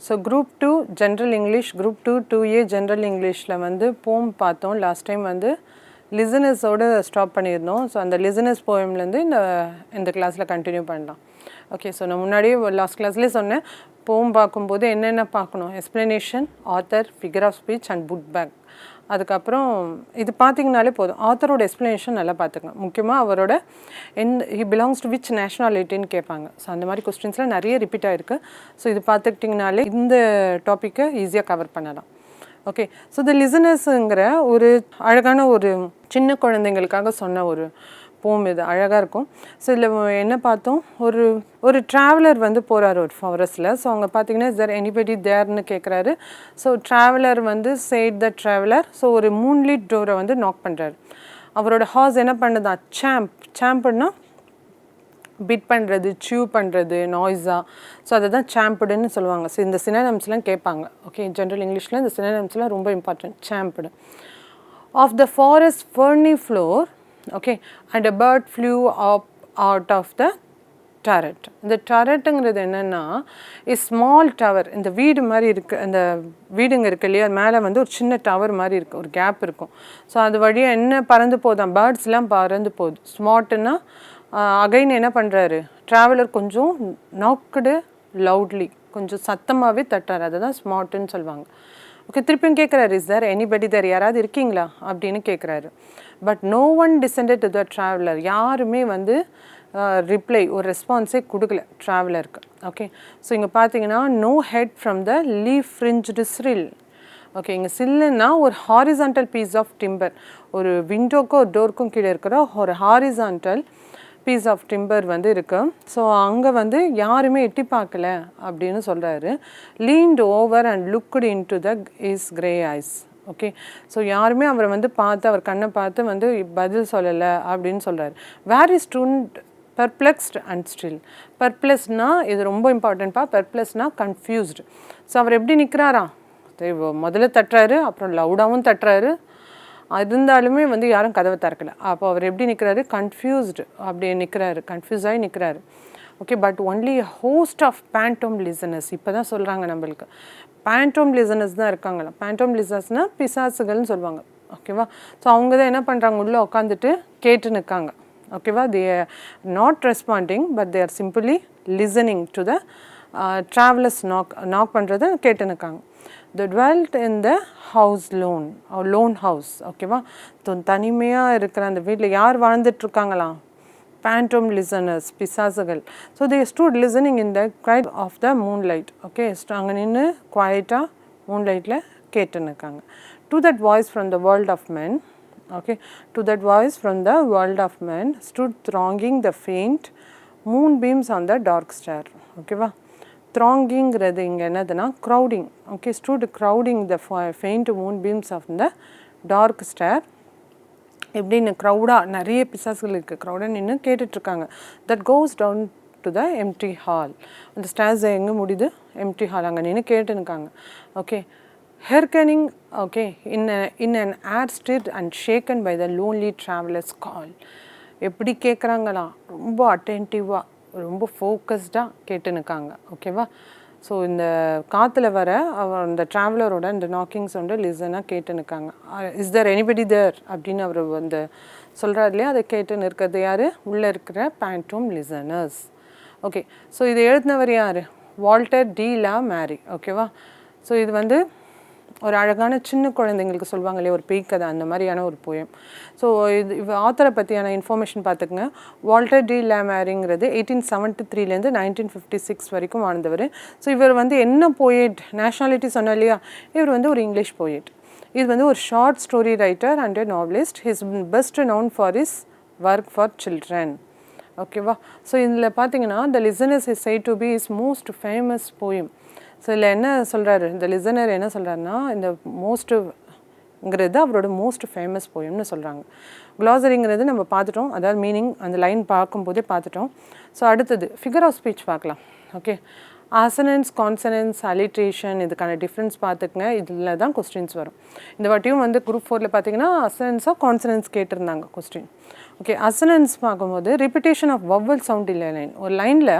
So group 2 general English, group 2 2A general இங்கிலீஷில் வந்து போம் பார்த்தோம். லாஸ்ட் டைம் வந்து லிசனர்ஸோடு ஸ்டாப் பண்ணியிருந்தோம். ஸோ அந்த லிசனர்ஸ் போயம்லேருந்து இந்த கிளாஸில் கண்டினியூ பண்ணலாம். ஓகே, ஸோ நான் முன்னாடியே லாஸ்ட் கிளாஸ்லேயே சொன்னேன், போம் பார்க்கும்போது என்னென்ன பார்க்கணும், explanation, author, figure of speech and book back. அதுக்கப்புறம் இது பார்த்திங்கனாலே போதும், ஆத்தரோட எக்ஸ்ப்ளனேஷன் நல்லா பார்த்துக்கணும். முக்கியமாக அவரோட ஹி பிலாங்ஸ் டு விச் நேஷ்னாலிட்டின்னு கேட்பாங்க. ஸோ அந்த மாதிரி கொஸ்டின்ஸ்லாம் நிறைய ரிப்பீட் ஆகிருக்கு. ஸோ இது பார்த்துக்கிட்டிங்கனாலே இந்த டாப்பிக்கை ஈஸியாக கவர் பண்ணலாம். ஓகே, ஸோ த லிசனர்ஸுங்கிற ஒரு அழகான ஒரு சின்ன குழந்தைங்களுக்காக சொன்ன ஒரு போம், இது அழகாக இருக்கும். ஸோ இதில் என்ன பார்த்தோம், ஒரு ட்ராவலர் வந்து போகிறாரு ஒரு ஃபாரஸ்ட்டில். ஸோ அங்கே பார்த்தீங்கன்னா இஸ் தேர் எனிபடி தேர்னு கேட்குறாரு. ஸோ ட்ராவலர் வந்து சேட் த ட்ராவலர். ஸோ ஒரு மூன்லீட் டோரை வந்து நாக் பண்ணுறாரு. அவரோட ஹார்ஸ் என்ன பண்ணுதான், சாம்புன்னா பிட் பண்ணுறது, சியூ பண்ணுறது, நாய்ஸாக. ஸோ அதை தான் சாம்புடுன்னு சொல்லுவாங்க. ஸோ இந்த சினோனிம்ஸ்லாம் கேட்பாங்க. ஓகே, ஜென்ரல் இங்கிலீஷில் இந்த சினோனிம்ஸ்லாம் ரொம்ப important. Champed of the forest ferny floor. Okay, and a bird flew up out of the turret. இந்த டரட்டுங்கிறது என்னென்னா ஸ்மால் டவர். இந்த வீடு மாதிரி இருக்குது, அந்த வீடுங்க இருக்குது இல்லையா, மேலே வந்து ஒரு சின்ன டவர் மாதிரி இருக்குது, ஒரு கேப் இருக்கும். ஸோ அது வழியாக என்ன பறந்து போதான், பேர்ட்ஸ்லாம் பறந்து போகுது. ஸ்மார்ட்டுன்னா அகைன் என்ன பண்ணுறாரு ட்ராவலர், கொஞ்சம் நாக்குடு லவுட்லி, கொஞ்சம் சத்தமாகவே தட்டார். அதை தான் ஸ்மார்ட்டுன்னு சொல்லுவாங்க. ஓகே, திருப்பியும் கேட்குறாரு, இஸ் தேர் எனிபடி தேர், யாராவது இருக்கீங்களா அப்படின்னு கேட்குறாரு. But no one descended to the traveller. யாருமே வந்து ரிப்ளை, ஒரு ரெஸ்பான்ஸே கொடுக்கல ட்ராவலருக்கு. ஓகே, ஸோ இங்கே பார்த்தீங்கன்னா no head from the leaf fringed sill. Okay, இங்கே சில்லுன்னா ஒரு ஹாரிசான்டல் பீஸ் ஆஃப் டிம்பர், ஒரு விண்டோக்கும் ஒரு டோருக்கும் கீழே இருக்கிற ஒரு ஹாரிசான்டல் பீஸ் ஆஃப் டிம்பர் வந்து இருக்கு. ஸோ அங்கே வந்து யாருமே எட்டி பார்க்கல அப்படின்னு சொல்கிறாரு. Leaned over and looked in to the is grey eyes. Okay, so யாருமே அவரை வந்து பார்த்து, அவர் கண்ணை பார்த்து வந்து பதில் சொல்லலை அப்படின்னு சொல்கிறாரு. Where is student perplexed and still. பெர்ப்ளெக்ஸ்னா இது ரொம்ப இம்பார்ட்டன்ட்பா. பெர்ப்ளெக்ஸ்னா கன்ஃபியூஸ்டு. ஸோ அவர் எப்படி நிற்கிறாரா, முதல்ல தட்டுறாரு, அப்புறம் லவுடாகவும் தட்டுறாரு, இருந்தாலுமே வந்து யாரும் கதவை திறக்கலை. அப்போ அவர் எப்படி நிற்கிறாரு, கன்ஃபியூஸ்டு அப்படி நிற்கிறாரு, கன்ஃபியூஸ் ஆகி நிற்கிறாரு. Okay, but only host of phantom listeners. இப்போ தான் சொல்கிறாங்க நம்மளுக்கு பேண்டோம் லிசனர்ஸ் தான் இருக்காங்களா. பேண்டோம் லிசனர்ஸ்னால் பிசாசுகள்னு சொல்லுவாங்க. ஓகேவா, ஸோ அவங்க தான் என்ன பண்ணுறாங்க, உள்ளே உட்காந்துட்டு கேட்டு நிற்காங்க. ஓகேவா, they are not responding, but they are simply listening to the travellers knock பண்ணுறதை கேட்டு நிற்காங்க. The dwelt in the house lone house. ஓகேவா, தனிமையாக இருக்கிற அந்த வீட்டில் யார் வாழ்ந்துட்டுருக்காங்களாம், phantom listeners, பிசாசுகள். So they stood listening in the quiet of the moonlight. Okay, அங்கே நின்று குவாய்ட்டாக மூன்லைட்டில் கேட்டுன்னுக்காங்க. To that voice from the world of men. Okay, to that voice from the world of men stood thronging the faint moonbeams on the dark stair. ஓகேவா, த்ராங்கிங்கிறது இங்கே என்னதுன்னா crowding. Okay, stood crowding the faint moonbeams of the dark stair. எப்படின்னு க்ரௌடாக நிறைய பிசாசுகள் இருக்குது, க்ரௌடாக நின்று கேட்டுட்ருக்காங்க. That goes down to the empty hall. அந்த ஸ்டேர்ஸ் எங்கே முடியுது, எம்டி ஹால், அங்கே நின்று கேட்டுனுக்காங்க. Okay, hearkening. Okay, in an air stirred and shaken by the lonely traveller's call. எப்படி கேட்குறாங்களா, ரொம்ப அட்டென்டிவாக, ரொம்ப ஃபோக்கஸ்டாக கேட்டுனுக்காங்க. ஓகேவா, ஸோ இந்த காற்றுல வர அந்த ட்ராவலரோட இந்த நாக்கிங் சவுண்டை லிசனாக கேட்டு நிற்காங்க. இஸ் தேர் எனிபடி தேர் அப்படின்னு அவர் வந்து சொல்கிறார் இல்லையா, அதை கேட்டுன்னு இருக்கிறது யார், உள்ளே இருக்கிற பேண்டோம் லிசனர்ஸ். ஓகே, ஸோ இது எழுதினவர் யார், வால்டர் டி லா மேரி. ஓகேவா, ஸோ இது வந்து ஒரு அழகான சின்ன குழந்தைங்களுக்கு சொல்லுவாங்க இல்லையா, ஒரு பேய் கதை, அந்த மாதிரியான ஒரு போயம். ஸோ இது ஆத்தரை பற்றியான இன்ஃபர்மேஷன் பார்த்துக்குங்க. வால்டர் டி லா மேரிங்கிறது 1873 1956 வரைக்கும் வாழ்ந்தவர். ஸோ இவர் வந்து என்ன போயட், நேஷ்னாலிட்டி சொன்னோம் இல்லையா, இவர் வந்து ஒரு இங்கிலீஷ் போயட். இது வந்து ஒரு short story writer and a novelist. His best known for is work for children. ஓகேவா, ஸோ இதில் பார்த்தீங்கன்னா the listeners is said to be is most famous poem. So இதில் என்ன சொல்கிறாரு, இந்த லிசனர் என்ன சொல்கிறாருன்னா, இந்த மோஸ்ட்டுங்கிறது அவரோட மோஸ்ட் ஃபேமஸ் போயம்னு சொல்கிறாங்க. க்ளாசரிங்கிறது நம்ம பார்த்துட்டோம், அதாவது மீனிங் அந்த லைன் பார்க்கும்போதே பார்த்துட்டோம். ஸோ அடுத்தது ஃபிகர் ஆஃப் ஸ்பீச் பார்க்கலாம். ஓகே, அசனன்ஸ், கான்சனன்ஸ், அலிட்ரேஷன், இதுக்கான டிஃப்ரென்ஸ் பார்த்துக்குங்க. இதில் தான் கொஸ்டின்ஸ் வரும். இந்த வாட்டியும் வந்து குரூப் 4 பார்த்தீங்கன்னா அசனன்ஸாக கான்சனன்ஸ் கேட்டிருந்தாங்க கொஸ்டின். ஓகே, அசனன்ஸ் பார்க்கும்போது ரிப்பிட்டேஷன் ஆஃப் வவ்வல் சவுண்ட் இல்லை லைன். ஒரு லைனில்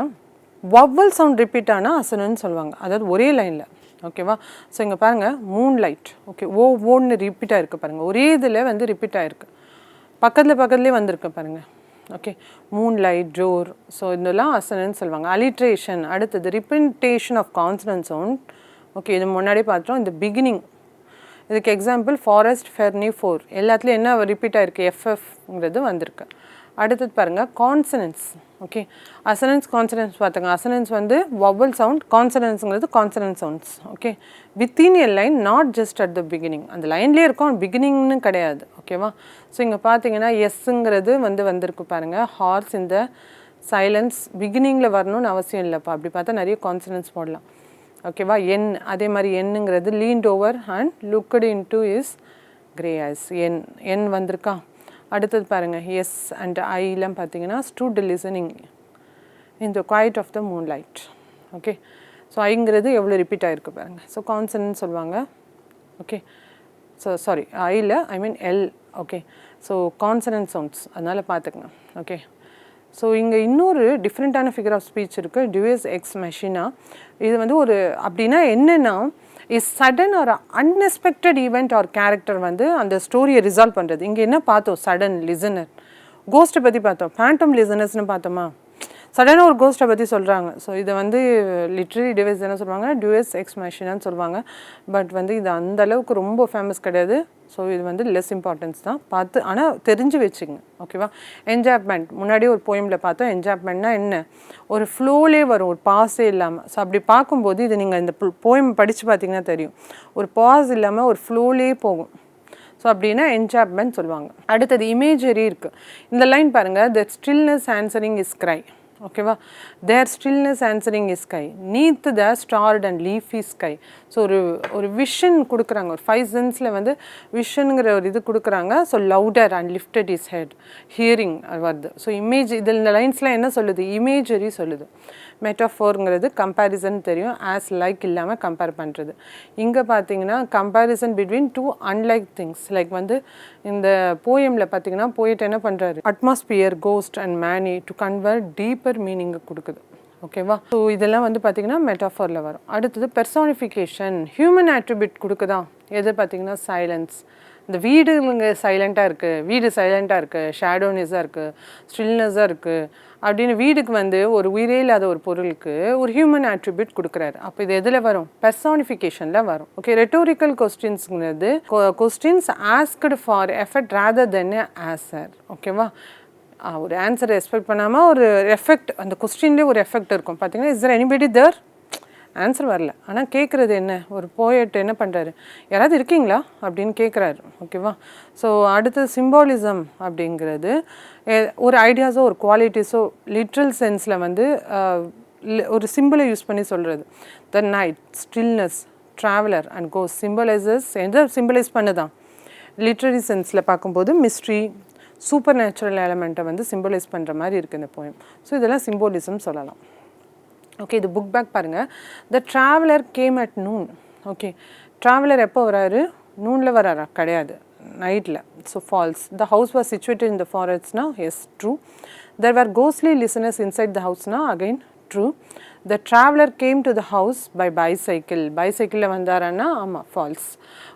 வவ்வல் சவுண்ட் ரிப்பீட் ஆனால் அசனன்ஸ் சொல்லுவாங்க, அதாவது ஒரே லைனில் ஓகேவா? ஸோ இங்கே பாருங்கள் மூன்லைட். ஓகே, ஓன்னு ரிப்பீட் ஆகிருக்கு பாருங்கள், ஒரே இதில் வந்து ரிப்பீட் ஆகிருக்கு, பக்கத்துலேயே வந்திருக்கு பாருங்கள். Okay, moonlight, door. ஸோ இதெல்லாம் அசனன்ஸ் சொல்லுவாங்க. அலிட்ரேஷன், அடுத்தது repetition of consonant sound. Okay, இது முன்னாடியே பார்த்தோம். இந்த பிகினிங், இதுக்கு எக்ஸாம்பிள் ஃபாரஸ்ட், ஃபெர்னி, ஃபோர், எல்லாத்துலேயும் என்ன ரிப்பீட் ஆகிருக்கு, எஃப்எஃப்ங்கிறது வந்திருக்கு. அடுத்தது பாருங்கள் கான்சனன்ஸ். ஓகே, அசனன்ஸ் கான்சனன்ஸ் பார்த்துங்க. அசனன்ஸ் வந்து வவல் சவுண்ட், கான்சனன்ஸுங்கிறது consonant sounds. Okay, within a line, not just at the beginning. அந்த லைன்லேயே இருக்கும், பிகினிங்னு கிடையாது. ஓகேவா? ஸோ இங்கே பார்த்தீங்கன்னா எஸ்ஸுங்கிறது வந்திருக்கு பாருங்கள். ஹார்ஸ் இந்த சைலன்ஸ் பிகினிங்கில் வரணும்னு அவசியம் இல்லைப்பா. அப்படி பார்த்தா நிறைய கான்சனன்ஸ் போடலாம். ஓகேவா? என், அதே மாதிரி என்னுங்கிறது leaned over and looked into is grey eyes. N வந்திருக்கா. அடுத்தது பாருங்கள் எஸ் அண்ட் ஐலாம் பார்த்தீங்கன்னா stood listening in the quiet of the moonlight. Okay, so ஐங்கிறது எவ்வளோ ரிப்பீட் ஆகிருக்கு பாருங்கள். ஸோ கான்சனன்ட் சொல்லுவாங்க. ஓகே, ஸோ சாரி ஐயில் I mean L. Okay, so consonant sounds, அதனால் பார்த்துக்குங்க. ஓகே, ஸோ இங்கே இன்னொரு டிஃப்ரெண்ட்டான ஃபிகர் ஆஃப் ஸ்பீச் இருக்குது, டியூஸ் எக்ஸ் மெஷினா. இது வந்து ஒரு அப்படின்னா என்னென்னா is sudden or unexpected event or character வந்து அந்த ஸ்டோரியை ரிசால்வ் பண்ணுறது. இங்கே என்ன பார்த்தோம், சடன் லிசனர். கோஸ்ட்டை பற்றி பார்த்தோம், ஃபேண்டம் லிசனர்ஸ்னு பார்த்தோமா. சடனாக ஒரு கோஸ்ட்டை பற்றி சொல்கிறாங்க. ஸோ இதை வந்து லிட்ரரி டிவைஸ் என்ன சொல்லுவாங்க, டியூஸ் எக்ஸ் மெஷினான்னு சொல்லுவாங்க. பட் வந்து இது அந்தளவுக்கு ரொம்ப ஃபேமஸ் கிடையாது. ஸோ இது வந்து லெஸ் இம்பார்ட்டன்ஸ் தான், பார்த்து ஆனால் தெரிஞ்சு வச்சுங்க. ஓகேவா? என்ஜாப்மெண்ட், முன்னாடியே ஒரு போயமில் பார்த்தோம். என்ஜாப்மெண்ட்னா என்ன, ஒரு ஃப்ளோலே வரும், ஒரு பாஸே இல்லாமல். ஸோ அப்படி பார்க்கும்போது இது நீங்கள் இந்த போயம் படித்து பார்த்தீங்கன்னா தெரியும், ஒரு பாஸ் இல்லாமல் ஒரு ஃப்ளோலே போகும். ஸோ அப்படின்னா என்ஜாப்மெண்ட் சொல்லுவாங்க. அடுத்தது இமேஜரி இருக்குது. இந்த லைன் பாருங்கள், the stillness answering is cry. ஓகேவா? There stillness answering is sky neath the starred and leafy sky. So ஒரு விஷன் கொடுக்குறாங்க, ஒரு 5 சென்ஸில் வந்து விஷனுங்கிற ஒரு இது கொடுக்குறாங்க. So louder and lifted is head, hearing வருது. ஸோ இமேஜ், இதில் இந்த லைன்ஸ்லாம் என்ன சொல்லுது, இமேஜரி சொல்லுது. மெட்டாஃபோருங்கிறது கம்பேரிசன் தெரியும், ஆஸ் லைக் இல்லாமல் கம்பேர் பண்ணுறது. இங்கே பார்த்தீங்கன்னா comparison between 2 unlike things. Like வந்து இந்த போயமில் பார்த்தீங்கன்னா போயிட்டு என்ன பண்ணுறாரு, atmosphere, ghost and many to convert deeper மீனிங்கை கொடுக்குது. ஓகேவா? ஸோ இதெல்லாம் வந்து பார்த்திங்கன்னா மெட்டாஃபோரில் வரும். அடுத்தது பெர்சானிஃபிகேஷன், ஹியூமன் ஆட்ரிபியூட் கொடுக்குதான். எது பார்த்திங்கன்னா சைலன்ஸ். இந்த வீடுங்க சைலண்ட்டாக இருக்குது, வீடு சைலண்ட்டாக இருக்குது, ஷேடோனஸாக இருக்குது, ஸ்டில்னஸாக இருக்குது அப்படின்னு வீடுக்கு வந்து ஒரு உயிரே இல்லாத ஒரு பொருளுக்கு ஒரு ஹியூமன் ஆட்ரிபியூட் கொடுக்குறாரு. அப்போ இது எதில் வரும், பெர்சானிஃபிகேஷனில் வரும். ஓகே, ரெட்டோரிக்கல் கொஸ்டின்ஸுங்கிறது questions asked for effect rather than answer. ஓகேவா? ஒரு ஆன்சரை எக்ஸ்பெக்ட் பண்ணாமல் ஒரு எஃபெக்ட், அந்த கொஸ்டின்லேயே ஒரு எஃபெக்ட் இருக்கும். பார்த்தீங்கன்னா is there anybody there, answer வரல, ஆனால் கேட்குறது என்ன, ஒரு போயட் என்ன பண்ணுறாரு, யாராவது இருக்கீங்களா அப்படின்னு கேட்குறாரு. ஓகேவா? ஸோ அடுத்தது சிம்பாலிசம் அப்படிங்கிறது ஒரு ஐடியாஸோ ஒரு குவாலிட்டிஸோ லிட்ரல் சென்ஸில் வந்து ஒரு சிம்பிளை யூஸ் பண்ணி சொல்கிறது. The night, stillness, traveller and cos symbolises. எந்த சிம்பிளைஸ் பண்ணுதான், லிட்ரரி சென்ஸில் பார்க்கும்போது மிஸ்ட்ரி, சூப்பர் நேச்சுரல் எலமெண்ட்டை வந்து சிம்பிளைஸ் பண்ணுற மாதிரி இருக்குது இந்த போயம். ஸோ இதெல்லாம் சிம்போலிசம் சொல்லலாம். ஓகே, இது புக் பேக் பாருங்கள். The traveller came at noon. Okay, traveller எப்போ வராரு, நூனில் வராரா, கிடையாது, நைட்டில். So false. The house was situated in the ஃபாரஸ்ட்னா is true. There were ghostly listeners inside the ஹவுஸ்னா again true. The traveller came to the house by bicycle. பைசைக்கிளில் வந்தாரான்னா ஆமாம், ஃபால்ஸ்.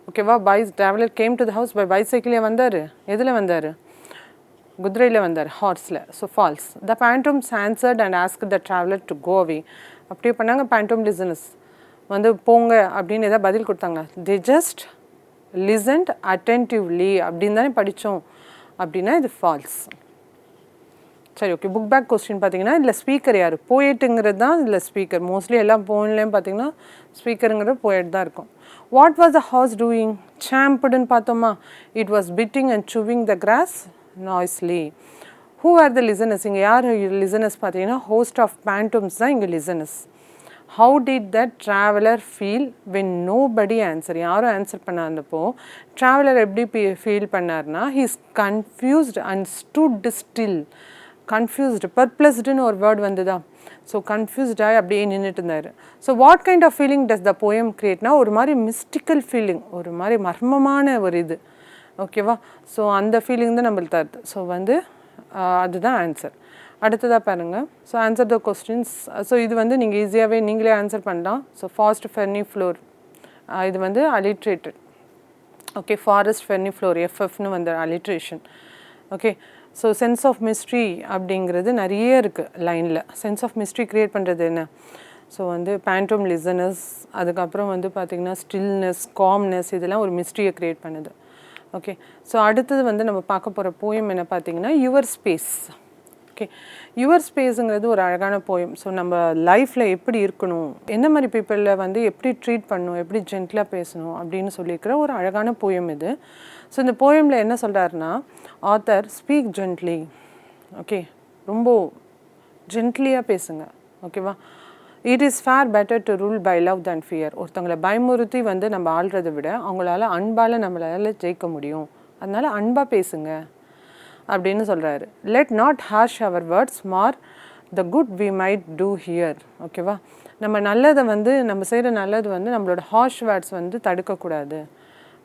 ஓகேவா? Traveller came to the house by பைசைக்கிளே வந்தார். எதில் வந்தார், குதிரையில் வந்தார், ஹார்ஸில். So false. The phantoms answered and ask the traveller to go அவே. அப்படியே பண்ணாங்க பேண்டோம் லிசனர்ஸ், வந்து போங்க அப்படின்னு ஏதாவது பதில் கொடுத்தாங்க. தே ஜஸ்ட் லிசன்ட் அட்டென்டிவ்லி அப்படின்னு தானே படித்தோம், அப்படின்னா இது ஃபால்ஸ். சரி, ஓகே. புக் பேக் கொஸ்டின் பார்த்தீங்கன்னா இதில் ஸ்பீக்கர் யார், போயட்டுங்கிறது தான் இதில் ஸ்பீக்கர். மோஸ்ட்லி எல்லா போன்லேயும் பார்த்தீங்கன்னா ஸ்பீக்கருங்கிற போயட் தான் இருக்கும். What was the horse doing, சாம்புடுன்னு பார்த்தோமா, it was biting and chewing the grass noisily. Who are the listeners, இங்கே யார் லிசனர்ஸ் பார்த்தீங்கன்னா ஹோஸ்ட் ஆஃப் பேண்டோம்ஸ் தான் இங்கே listeners. How did the traveller feel when nobody answer, யாரும் ஆன்சர் பண்ணாதப்போ traveller எப்படி ஃபீல் பண்ணார்னா, he's confused and stood still. Confused, பர்ப்ளஸ்டுன்னு ஒரு வேர்டு வந்துதான். ஸோ கன்ஃபியூஸ்டாக அப்படியே நின்றுட்டு இருந்தார். So what kind of feeling does the poem கிரியேட்னா, ஒரு மாதிரி மிஸ்டிக்கல் ஃபீலிங், ஒரு மாதிரி மர்மமான ஒரு இது. ஓகேவா? ஸோ அந்த ஃபீலிங் தான் நம்மளுக்கு தருது. ஸோ வந்து அதுதான் ஆன்சர். அடுத்ததாக பாருங்கள். So answer the questions. So இது வந்து நீங்கள் ஈஸியாகவே நீங்களே ஆன்சர் பண்ணலாம். ஸோ ஃபாஸ்ட், ஃபெர்னி, ஃப்ளோர் இது வந்து alliterated. ஓகே, ஃபாரஸ்ட் ஃபெர்னிஃப்ளோர் எஃப்எஃப்னு வந்த alliteration. Okay, so sense of mystery அப்படிங்கிறது நிறைய இருக்குது லைனில். சென்ஸ் ஆஃப் மிஸ்ட்ரி க்ரியேட் பண்ணுறது என்ன? ஸோ வந்து பேண்டோம் லிசனஸ், அதுக்கப்புறம் வந்து பார்த்திங்கன்னா ஸ்டில்னஸ், காம்னஸ், இதெல்லாம் ஒரு மிஸ்ட்ரியை க்ரியேட் பண்ணுது. ஓகே, ஸோ அடுத்தது வந்து நம்ம பார்க்க போகிற போயம் என்ன பார்த்திங்கன்னா யுவர் ஸ்பேஸ். ஓகே, யுவர் ஸ்பேஸுங்கிறது ஒரு அழகான போயம். ஸோ நம்ம லைஃப்பில் எப்படி இருக்கணும், என்ன மாதிரி பீப்புளில் வந்து எப்படி ட்ரீட் பண்ணணும், எப்படி ஜென்டிலாக பேசணும் அப்படின்னு சொல்லியிருக்கிற ஒரு அழகான போயம் இது. ஸோ இந்த போயமில் என்ன சொல்கிறாருன்னா, ஆத்தர் ஸ்பீக் ஜென்ட்லி. ஓகே, ரொம்ப ஜென்ட்லியாக பேசுங்க. ஓகேவா? It is far better to rule by love than fear. ஒருத்தவங்களை பயமுறுத்தி வந்து நம்ம ஆள்றதை விட அவங்களால அன்பால் நம்மளால் ஜெயிக்க முடியும். அதனால் அன்பாக பேசுங்க அப்படின்னு சொல்கிறாரு. Let not harsh our words mar the good we might do here. ஓகேவா? நம்ம நல்லதை வந்து நம்ம செய்கிற நல்லது வந்து நம்மளோட ஹாஷ் வேர்ட்ஸ் வந்து தடுக்கக்கூடாது.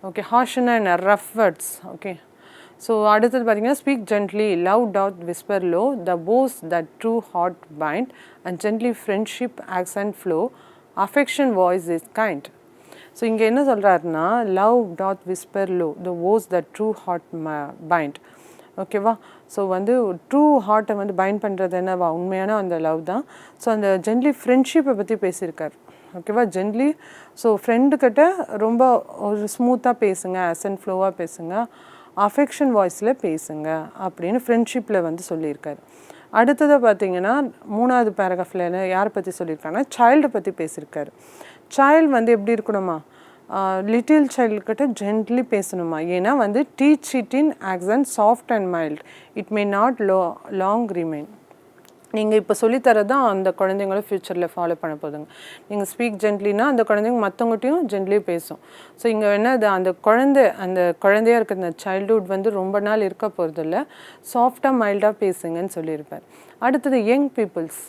ஓகே, ஹாஷ்னா என்ன? Rough words. ஓகே, ஸோ அடுத்தது பார்த்திங்கன்னா speak gently, love doth whisper low, the vows that true heart bind and gently friendship accent flow, affection voice is kind. So இங்கே என்ன சொல்கிறாருன்னா, love doth whisper low, the vows that true heart bind. ஓகேவா? So வந்து true ஹார்ட்டை வந்து find பண்ணுறது என்னவா? உண்மையான அந்த லவ் தான். ஸோ அந்த ஜென்ட்லி ஃப்ரெண்ட்ஷிப்பை பற்றி பேசியிருக்கார். ஓகேவா? ஜென்ட்லி, ஸோ ஃப்ரெண்டுக்கிட்ட ரொம்ப ஒரு ஸ்மூத்தாக பேசுங்க, அசன் ஃப்ளோவாக பேசுங்க, அஃபெக்ஷன் வாய்ஸில் பேசுங்க அப்படின்னு ஃப்ரெண்ட்ஷிப்பில் வந்து சொல்லியிருக்காரு. அடுத்ததை பார்த்திங்கன்னா 3வது பேராகிராஃபில் யாரை பற்றி சொல்லியிருக்காங்கன்னா சைல்டை பற்றி பேசியிருக்காரு. சைல்டு வந்து எப்படி இருக்கணுமா? லிட்டில் சைல்டுக்கிட்ட ஜென்ட்லி பேசணுமா? ஏன்னா வந்து teach it in accent soft and mild, it may not long remain. நீங்கள் இப்போ சொல்லித்தரது தான் அந்த குழந்தைங்களும் ஃப்யூச்சரில் ஃபாலோ பண்ண போதுங்க. நீங்கள் ஸ்பீக் ஜென்ட்லினா அந்த குழந்தைங்க மற்றவங்ககிட்டையும் ஜென்ட்லி பேசும். ஸோ இங்கே என்னது, அந்த குழந்தையாக இருக்கிற அந்த சைல்டுஹுட் வந்து ரொம்ப நாள் இருக்க போகிறதில்ல, சாஃப்டாக மைல்டாக பேசுங்கன்னு சொல்லியிருப்பார். அடுத்தது young peoples.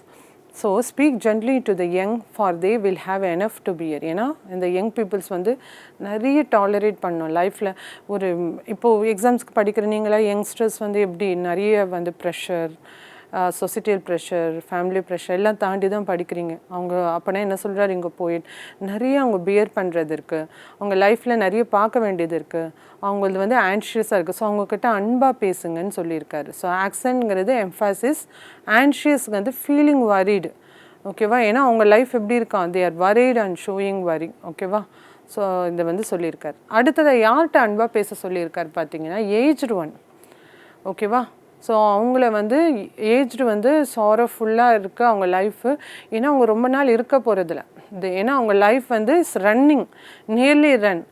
So speak gently to the young for they will have enough to bear. ஏன்னா இந்த யங் பீப்புள்ஸ் வந்து நிறைய டாலரேட் பண்ணணும் லைஃப்பில். ஒரு இப்போது எக்ஸாம்ஸ்க்கு படிக்கிற நீங்களாம் யங்ஸ்டர்ஸ் வந்து எப்படி நிறைய வந்து pressure, societal pressure, family pressure எல்லாம் தாண்டி தான் படிக்கிறீங்க. அவங்க அப்போனா என்ன சொல்கிறாரு, இங்கே போயிட்டு நிறைய அவங்க பியர் பண்ணுறது இருக்குது, அவங்க லைஃப்பில் நிறைய பார்க்க வேண்டியது இருக்குது, அவங்களது வந்து ஆன்ஷியஸாக இருக்குது. ஸோ அவங்கக்கிட்ட அன்பாக பேசுங்கன்னு சொல்லியிருக்காரு. ஸோ ஆக்சன்ங்கிறது எம்ஃபாசிஸ், ஆன்ஷியஸ்க்கு வந்து ஃபீலிங் வரீடு. ஓகேவா? ஏன்னா அவங்க லைஃப் எப்படி இருக்கான், they are worried and showing worry. ஓகேவா? ஸோ இதை வந்து சொல்லியிருக்காரு. அடுத்ததை யார்கிட்ட அன்பாக பேச சொல்லியிருக்காரு பார்த்தீங்கன்னா ஏஜ்டு ஒன். ஓகேவா? ஸோ அவங்கள வந்து ஏஜ்டு வந்து சாரோஃபுல்லாக இருக்குது அவங்க லைஃபு. ஏன்னா அவங்க ரொம்ப நாள் இருக்க போகிறதில்ல. ஏன்னா அவங்க லைஃப் வந்து is running, nearly run.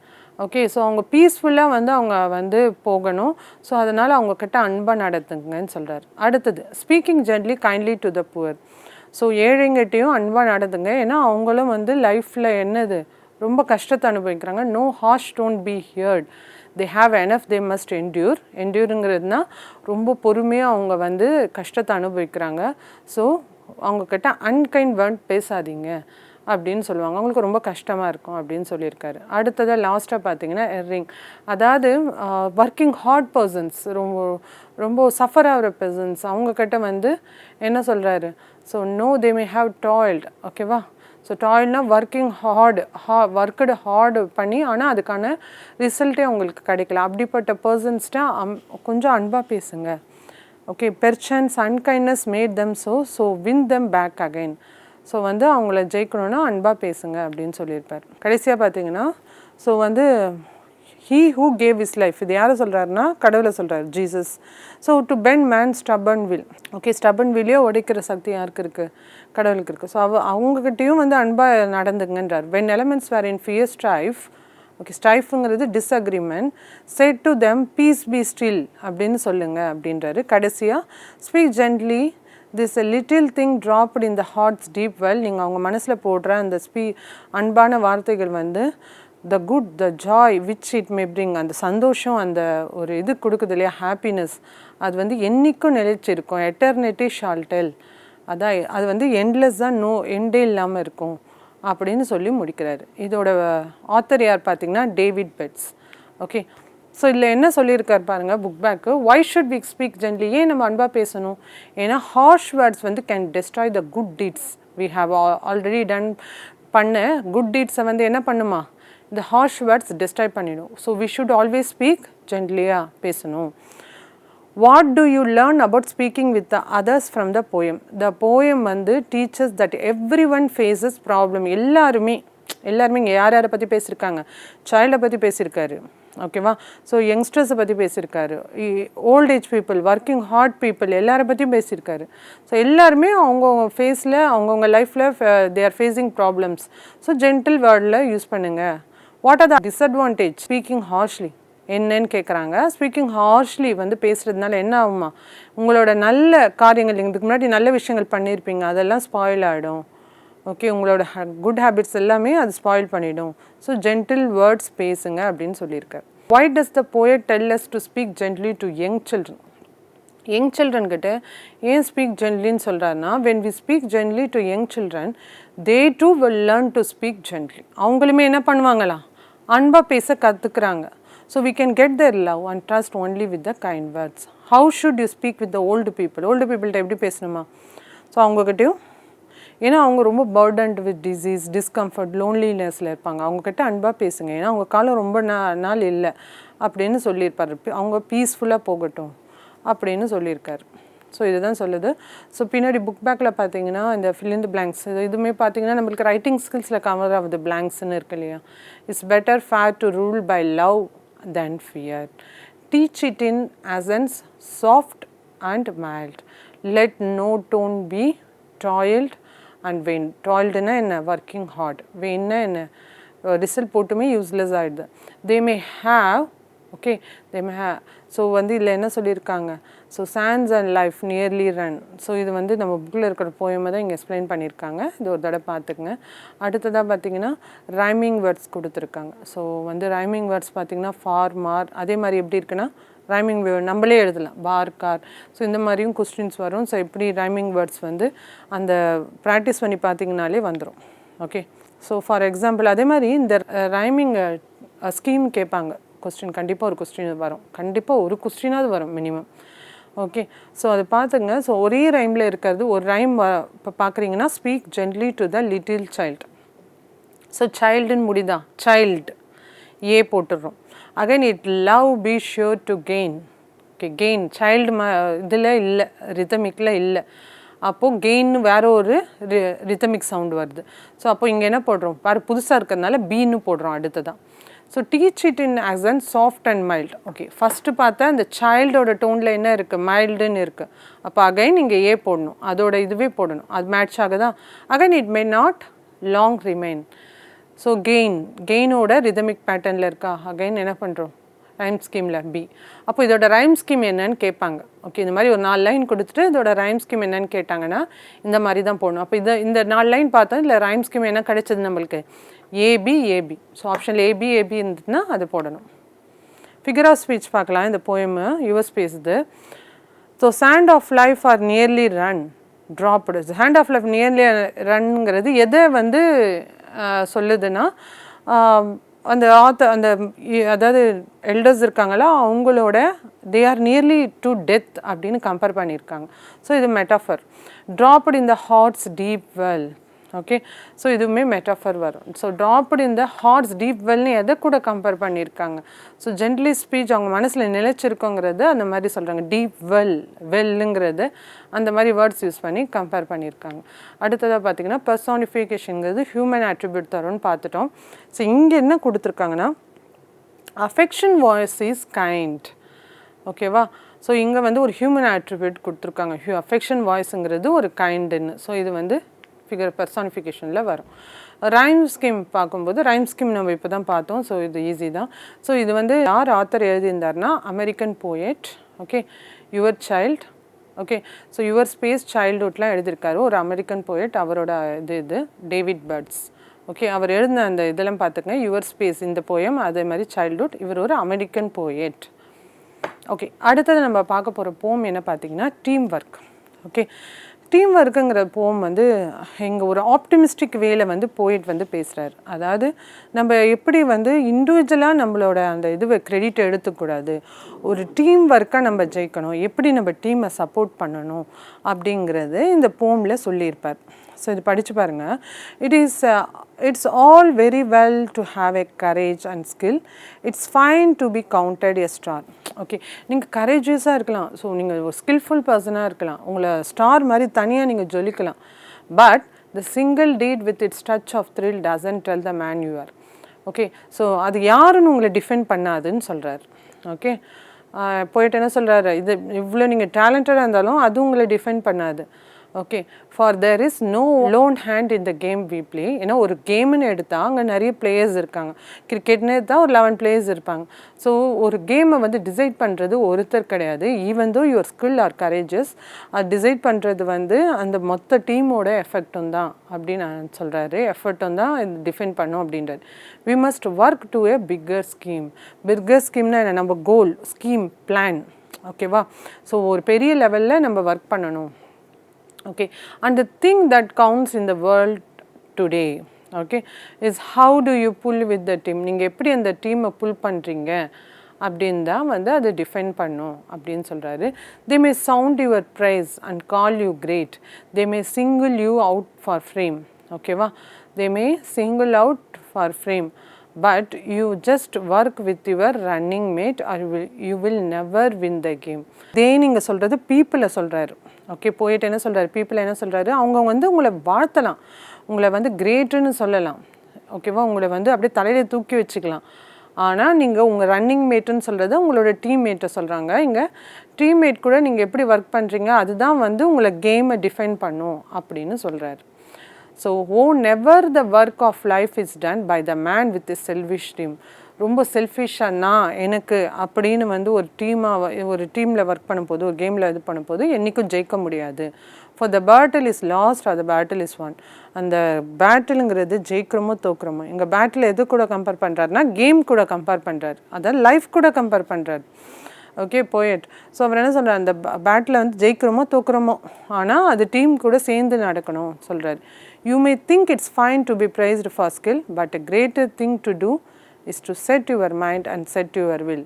Okay, so அவங்க பீஸ்ஃபுல்லாக வந்து அவங்க வந்து போகணும். ஸோ அதனால் அவங்கக்கிட்ட அன்பாக நடத்துங்கன்னு சொல்கிறார். அடுத்தது speaking gently kindly to the poor. So ஏழைங்கிட்டையும் அன்பாக நடத்துங்க. ஏன்னா அவங்களும் வந்து லைஃப்பில் என்னது ரொம்ப கஷ்டத்தை அனுபவிக்கிறாங்க. No harsh don't be heard, they have enough, they must endure. என்டியூருங்கிறதுனா ரொம்ப பொறுமையாக அவங்க வந்து கஷ்டத்தை அனுபவிக்கிறாங்க. ஸோ அவங்கக்கிட்ட அன்கைண்ட் வேர்ட் பேசாதீங்க அப்படின்னு சொல்லுவாங்க, அவங்களுக்கு ரொம்ப கஷ்டமாக இருக்கும் அப்படின்னு சொல்லியிருக்காரு. அடுத்ததாக லாஸ்ட்டாக பார்த்தீங்கன்னா எர்ரிங், அதாவது ஒர்க்கிங் ஹார்ட் பர்சன்ஸ், ரொம்ப ரொம்ப சஃபர் ஆகிற பர்சன்ஸ், அவங்கக்கிட்ட வந்து என்ன சொல்கிறாரு, so no they may have toiled. ஓகேவா? ஸோ டாய்ல்னால் ஒர்க்கிங் ஒர்க்கடு ஹார்டு பண்ணி ஆனால் அதுக்கான ரிசல்ட்டே அவங்களுக்கு கிடைக்கல. அப்படிப்பட்ட பர்சன்ஸ்ட்டா கொஞ்சம் அன்பாக பேசுங்க. Okay, persons unkindness made them so win them back again. So வந்து அவங்கள ஜெயிக்கணுன்னா அன்பாக பேசுங்க அப்படின்னு சொல்லியிருப்பார். கடைசியாக பார்த்தீங்கன்னா ஸோ வந்து he who gave his life, இது யாரை சொல்கிறாருன்னா கடவுளை சொல்கிறார், Jesus. So to bend man stubborn will. Okay, stubborn வில்லையோ உடைக்கிற சக்தி யாருக்கு இருக்குது, கடவுளுக்கு இருக்குது. ஸோ அவங்கக்கிட்டையும் வந்து அன்பாக நடந்துங்கன்றார். when elements were in fear strife, okay, ஸ்ட்ரைஃபுங்கிறது disagreement, said to them peace be still அப்படின்னு சொல்லுங்கள் அப்படின்றாரு. கடைசியாக speak gently, this a little thing dropped in the heart's deep well. நீங்கள் அவங்க மனசில் போடுற அந்த அன்பான வார்த்தைகள் வந்து the good, the joy which it may bring, அந்த சந்தோஷம், அந்த ஒரு இது கொடுக்குது இல்லையா, ஹாப்பினஸ், அது வந்து என்றைக்கும் நிலைச்சிருக்கும். எட்டர்னிட்டி ஷால் டெல், அதான் அது வந்து எண்ட்லெஸ் தான், நோ எண்டே இல்லாமல் இருக்கும் அப்படின்னு சொல்லி முடிக்கிறாரு. இதோட ஆத்தர் யார் பார்த்தீங்கன்னா டேவிட் பெட்ஸ். ஓகே, ஸோ இதில் என்ன சொல்லியிருக்கார் பாருங்கள் book back, why should we speak gently, ஏன் நம்ம அன்பாக பேசணும், ஏன்னா ஹார்ஷ் வேர்ட்ஸ் வந்து can destroy the good deeds we have already done. பண்ண குட் டீட்ஸை வந்து என்ன பண்ணுமா, இந்த harsh words destroy பண்ணிடும். So we should always speak gently-ஆ பேசணும். What do you learn about speaking with the others from the poem? The poem வந்து teaches that everyone faces problem. எல்லாருமே இங்கே யார் யாரை பற்றி பேசியிருக்காங்க, சைல்டை பற்றி பேசியிருக்காரு, ஓகேவா. ஸோ யங்ஸ்டர்ஸை பற்றி பேசியிருக்காரு, old age people, working hard people எல்லாரை பற்றியும் பேசியிருக்காரு. ஸோ எல்லாருமே அவங்கவுங்க ஃபேஸில் அவங்கவுங்க லைஃப்பில் they are facing problems. So gentle வேர்டில் யூஸ் பண்ணுங்கள். What are the disadvantage speaking harshly என்னன்னு கேட்குறாங்க. ஸ்பீக்கிங் ஹார்ஷ்லி வந்து பேசுகிறதுனால என்ன ஆகுமா, உங்களோட நல்ல காரியங்கள் இதுக்கு முன்னாடி நல்ல விஷயங்கள் பண்ணியிருப்பீங்க அதெல்லாம் ஸ்பாயில் ஆகிடும். ஓகே, உங்களோட குட் ஹேபிட்ஸ் எல்லாமே அது ஸ்பாயில் பண்ணிடும். ஸோ ஜென்டில் வேர்ட்ஸ் பேசுங்க அப்படின்னு சொல்லியிருக்காரு. Why does the poet tell us to speak gently to young children? Young சில்ட்ரன்கிட்ட ஏன் ஸ்பீக் ஜென்ட்லின்னு சொல்கிறாருன்னா, when we speak gently to young children, they too will learn to speak gently. அவங்களுமே என்ன பண்ணுவாங்களாம், அன்பாக பேச கற்றுக்குறாங்க. So we can get their love and trust only with the kind words. How should you speak with the old people? Old people எப்படி பேசணுமா, so அவங்கக்கிட்டையும் ஏன்னா அவங்க ரொம்ப பர்டன்ட் வித் டிசீஸ், டிஸ்கம்ஃபர்ட், லோன்லினஸில் இருப்பாங்க. அவங்கக்கிட்ட அன்பாக பேசுங்க, ஏன்னா அவங்க காலம் ரொம்ப நாள் இல்லை அப்படின்னு சொல்லியிருப்பார். அவங்க பீஸ்ஃபுல்லாக போகட்டும் அப்படின்னு சொல்லியிருக்காரு. ஸோ இதுதான் சொல்லுது. ஸோ பின்னாடி புக் பேக்கில் பார்த்தீங்கன்னா இந்த fill in the blanks இதுவுமே பார்த்தீங்கன்னா நம்மளுக்கு ரைட்டிங் ஸ்கில்ஸில் கவர் ஆகுது பிளாங்க்ஸ்ன்னு இருக்கு இல்லையா. It's better far to rule by love than fear. Teach it in essence soft and mild. Let no tone be toiled and vain. Toiledனா என்ன, working hard. vainனா என்ன, result போட்டுமே யூஸ்லெஸ் ஆகிடுது. they may have okay they may have. So வந்து இதில் என்ன சொல்லியிருக்காங்க, so sands and life nearly run. So இது வந்து நம்ம புக்கில் இருக்கிற போயமை தான் இங்கே எக்ஸ்பிளைன் பண்ணியிருக்காங்க. இது ஒரு தடவை பார்த்துக்குங்க. அடுத்ததாக பார்த்தீங்கன்னா ரைமிங் வேர்ட்ஸ் கொடுத்துருக்காங்க. ஸோ வந்து ரைமிங் வேர்ட்ஸ் பார்த்தீங்கன்னா ஃபார், மார், அதே மாதிரி எப்படி இருக்குன்னா ரைமிங் நம்மளே எழுதலாம், பார், கார். ஸோ இந்த மாதிரியும் கொஸ்டின்ஸ் வரும். ஸோ எப்படி ரைமிங் வேர்ட்ஸ் வந்து அந்த ப்ராக்டிஸ் பண்ணி பார்த்தீங்கனாலே வந்துடும். ஓகே, ஸோ ஃபார் எக்ஸாம்பிள் அதே மாதிரி இந்த ரைமிங் ஸ்கீம் கேட்பாங்க. கொஸ்டின் கண்டிப்பாக ஒரு கொஸ்டின் வரும், கண்டிப்பாக ஒரு கொஸ்டினாவது வரும் மினிமம். ஓகே, ஸோ அதை பார்த்துங்க. ஸோ ஒரே ரைமில் இருக்கிறது ஒரு ரைம் இப்போ பார்க்குறீங்கன்னா speak gently to the little child. So சைல்டுன்னு முடிதா, சைல்டு ஏ போட்டுடுறோம். Again it love be sure to gain. Okay, gain child இதில் இல்லை, ரிதமிக்கில் இல்லை. அப்போது கெயின்னு வேறு ஒரு ரிதமிக் சவுண்டு வருது. ஸோ அப்போ இங்கே என்ன போடுறோம், வேறு புதுசாக இருக்கிறதுனால பீன்னு போடுறோம் அடுத்ததான். So teach it in accent soft and mild. Okay, first பார்த்தா இந்த சைல்டோட டோனில் என்ன இருக்குது, மைல்டுன்னு இருக்குது. அப்போ அகைன் இங்கே ஏ போடணும், அதோட இதுவே போடணும், அது மேட்ச் ஆகுதா. Again it may not long remain. So கெயினோட ரிதமிக் பேட்டர்னில் இருக்கா, அகைன் என்ன பண்ணுறோம், ரைம் ஸ்கீமில் பி. அப்போ இதோட ரைம் ஸ்கீம் என்னன்னு கேட்பாங்க. ஓகே, இந்த மாதிரி ஒரு 4 லைன் கொடுத்துட்டு இதோட ரைம் ஸ்கீம் என்னன்னு கேட்டாங்கன்னா இந்த மாதிரி தான் போடணும். அப்போ இந்த 4 லைன் பார்த்தா இல்லை ரைம் ஸ்கீம் என்ன கிடைச்சது நம்மளுக்கு, ஏபி ஏபி. ஸோ ஆப்ஷனில் ஏபி இருந்ததுன்னா அது போடணும். ஃபிகர் ஆஃப் ஸ்பீச் பார்க்கலாம். இந்த போயமு யுவர்ஸ் பேசுது. So sand of life are nearly run trapped. Hand of life nearly ரன்ங்கிறது எதை வந்து சொல்லுதுன்னா, அந்த அந்த அதாவது எல்டர்ஸ் இருக்காங்களா அவங்களோட they are nearly to death அப்படின்னு கம்பேர் பண்ணியிருக்காங்க. ஸோ இது metaphor. Trapped in the hearts deep well. Okay, so இதுவுமே மெட்டாஃபர் வரும். So trapped in the hearts deep வெல்னு எதை கூட கம்பேர் பண்ணியிருக்காங்க. ஸோ ஜென்ட்லி ஸ்பீச் அவங்க மனசில் நிலைச்சிருக்கோங்கிறது அந்த மாதிரி சொல்கிறாங்க. டீப் வெல்லுங்கிறது அந்த மாதிரி வேர்ட்ஸ் யூஸ் பண்ணி கம்பேர் பண்ணியிருக்காங்க. அடுத்ததாக பார்த்திங்கன்னா பர்சானிஃபிகேஷனுங்கிறது ஹியூமன் ஆட்ரிபியூட் தரும்னு பார்த்துட்டோம். ஸோ இங்கே என்ன கொடுத்துருக்காங்கன்னா அஃபெக்ஷன் வாய்ஸ் இஸ் கைண்ட். ஓகேவா, ஸோ இங்கே வந்து ஒரு ஹியூமன் ஆட்ரிபியூட் கொடுத்துருக்காங்க. அஃபெக்ஷன் வாய்ஸுங்கிறது ஒரு கைண்டுன்னு. ஸோ இது வந்து ஃபிகர் பர்சானிஃபிகேஷனில் வரும். ரைம் ஸ்கீம் பார்க்கும்போது ரைம் ஸ்கீம் நம்ம இப்போ தான் பார்த்தோம். ஸோ இது ஈஸி தான். ஸோ இது வந்து யார் ஆத்தர் எழுதியிருந்தார்னா American poet. Okay, your child. Okay, so your space சைல்ட்ஹுட்லாம் எழுதியிருக்காரு ஒரு அமெரிக்கன் போயட். அவரோட இது டேவிட் பர்ட்ஸ். ஓகே, அவர் எழுதின அந்த இதெல்லாம் பார்த்துக்கங்க. யுவர் ஸ்பேஸ் இந்த போயம், அதே மாதிரி சைல்ட்ஹுட். இவர் ஒரு அமெரிக்கன் போயட். ஓகே, அடுத்தது நம்ம பார்க்க போகிற போம் என்ன பார்த்தீங்கன்னா டீம் ஒர்க். ஓகே, டீம் ஒர்க்குங்கிற போம் வந்து எங்கள் ஒரு ஆப்டிமிஸ்டிக் வேல வந்து போயிட் வந்து பேசுகிறார். அதாவது நம்ம எப்படி வந்து இண்டிவிஜுவலாக நம்மளோட அந்த இதுவை கிரெடிட் எடுத்துக்கூடாது, ஒரு டீம் ஒர்க்காக நம்ம ஜெயிக்கணும், எப்படி நம்ம டீமை சப்போர்ட் பண்ணணும் அப்படிங்கிறது இந்த போமில் சொல்லியிருப்பார். ஸோ இது படித்து பாருங்கள். It's all very well to have a courage and skill. It's fine to be counted a star. Okay, நீங்கள் கரேஜியஸாக இருக்கலாம், ஸோ நீங்கள் ஒரு ஸ்கில்ஃபுல் பர்சனாக இருக்கலாம், உங்களை ஸ்டார் மாதிரி தனியாக நீங்கள் ஜொலிக்கலாம். But the single deed with its touch of thrill doesn't tell the man you are. Okay, so அது யாருன்னு உங்களை டிஃபெண்ட் பண்ணாதுன்னு சொல்கிறார். ஓகே, போயிட்டு என்ன சொல்கிறாரு, இது இவ்வளோ நீங்கள் டேலண்டடாக இருந்தாலும் அது உங்களை டிஃபெண்ட் பண்ணாது. Okay, for there is no lone hand in the game we play. ஏன்னா ஒரு கேம்னு எடுத்தால் அங்கே நிறைய பிளேயர்ஸ் இருக்காங்க. கிரிக்கெட்னு எடுத்தால் ஒரு 11 பிளேயர்ஸ் இருப்பாங்க. ஸோ ஒரு கேமை வந்து டிசைட் பண்ணுறது ஒருத்தர் கிடையாது. Even though your skill R courageous, அது டிசைட் பண்ணுறது வந்து அந்த மொத்த டீமோட எஃபெக்டும் தான் அப்படின்னு நான் சொல்கிறாரு. எஃபர்ட்டும் தான் இது டிஃபெண்ட் பண்ணும் அப்படின்றாரு. We must work to a bigger scheme. Bigger ஸ்கீம்னா என்ன, நம்ம கோல், ஸ்கீம், பிளான். ஓகேவா, ஸோ ஒரு பெரிய லெவலில் நம்ம ஒர்க் பண்ணணும். Okay, and the thing that counts in the world today, okay, is how do you pull with the team. நீங்கள் எப்படி அந்த டீமை புல் பண்ணுறீங்க அப்படின்னு தான் வந்து அதை டிஃபெண்ட் பண்ணும் அப்படின்னு சொல்கிறாரு. They may sound your praise and call you great. They may single you out for fame. ஓகேவா, they may single out for fame, but you just work with your running mate or you will never win the game. இதே நீங்கள் சொல்கிறது பீப்புளை சொல்கிறாரு. Okay, போயிட்டு என்ன சொல்கிறாரு, பீப்புளை என்ன சொல்கிறாரு, அவங்க வந்து உங்களை வாழ்த்தலாம், உங்களை வந்து கிரேட்டுன்னு சொல்லலாம். ஓகேவா, உங்களை வந்து அப்படியே தலையில் தூக்கி வச்சுக்கலாம். ஆனால் நீங்கள் உங்கள் ரன்னிங் மேட்டுன்னு சொல்கிறது உங்களோட டீம்மேட்டை சொல்கிறாங்க. இங்கே டீம்மேட் கூட நீங்கள் எப்படி ஒர்க் பண்ணுறீங்க அதுதான் வந்து உங்களை கேமை டிஃபைன் பண்ணும் அப்படின்னு சொல்கிறாரு. So never the work of life is done by the man with a selfish team. ரொம்ப செல்ஃபிஷாக நான் எனக்கு அப்படின்னு வந்து ஒரு டீமில் ஒர்க் பண்ணும்போது, ஒரு கேமில் இது பண்ணும்போது என்றைக்கும் ஜெயிக்க முடியாது. For the battle is lost or the battle is one. அந்த பேட்டிலுங்கிறது ஜெயிக்கிறோமோ தோக்குறோமோ. எங்கள் பேட்டில் எது கூட கம்பேர் பண்ணுறாருனா கேம் கூட கம்பேர் பண்ணுறாரு, அதான் லைஃப் கூட கம்பேர் பண்ணுறாரு. Okay, poet. ஸோ அவர் என்ன சொல்கிறார், அந்த பேட்டில் வந்து ஜெயிக்கிறோமோ தோக்குறோமோ, ஆனால் அது டீம் கூட சேர்ந்து நடக்கணும் சொல்கிறார். You may think it's fine to be praised for skill, but a greater thing to do is to set your mind and set your will.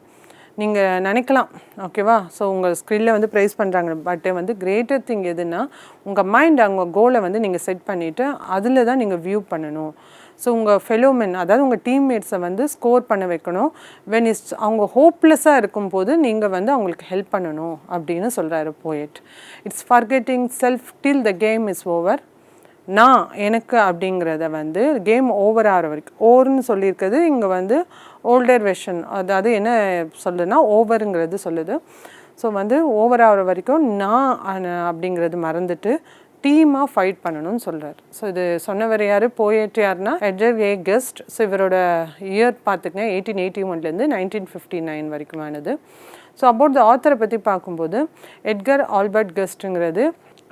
நீங்கள் நினைக்கலாம், ஓகேவா, ஸோ உங்கள் ஸ்கில்லை வந்து ப்ரைஸ் பண்ணுறாங்க, பட் வந்து கிரேட்டர் திங் எதுன்னா உங்கள் மைண்ட் அவங்க கோலை வந்து நீங்கள் செட் பண்ணிவிட்டு அதில் தான் நீங்கள் வியூ பண்ணணும். ஸோ உங்கள் ஃபெலோமென், அதாவது உங்கள் டீம்மேட்ஸை வந்து ஸ்கோர் பண்ண வைக்கணும். அவங்க ஹோப்லெஸ்ஸாக இருக்கும்போது நீங்கள் வந்து அவங்களுக்கு ஹெல்ப் பண்ணணும் அப்படின்னு சொல்கிறாரு poet. It's forgetting self till the game is over. நான் எனக்கு அப்படிங்கிறத வந்து கேம் ஓவர் ஆகிற வரைக்கும், ஓவர்னு சொல்லியிருக்கிறது இங்கே வந்து ஓல்டர் வெர்ஷன், அதாவது என்ன சொல்லுதுன்னா ஓவருங்கிறது சொல்லுது. ஸோ வந்து ஓவர் ஆகிற வரைக்கும் நான் அப்படிங்கிறது மறந்துட்டு டீமாக ஃபைட் பண்ணணும்னு சொல்கிறார். ஸோ இது சொன்னவர் யார், போயட் யாருன்னா எட்கர் ஏ கெஸ்ட். ஸோ இவரோட இயர் பார்த்துக்கங்க 1881 1959 வரைக்குமானது. ஸோ அபவுட் த ஆத்தரை பற்றி பார்க்கும்போது எட்கர் ஆல்பர்ட் கெஸ்ட்டுங்கிறது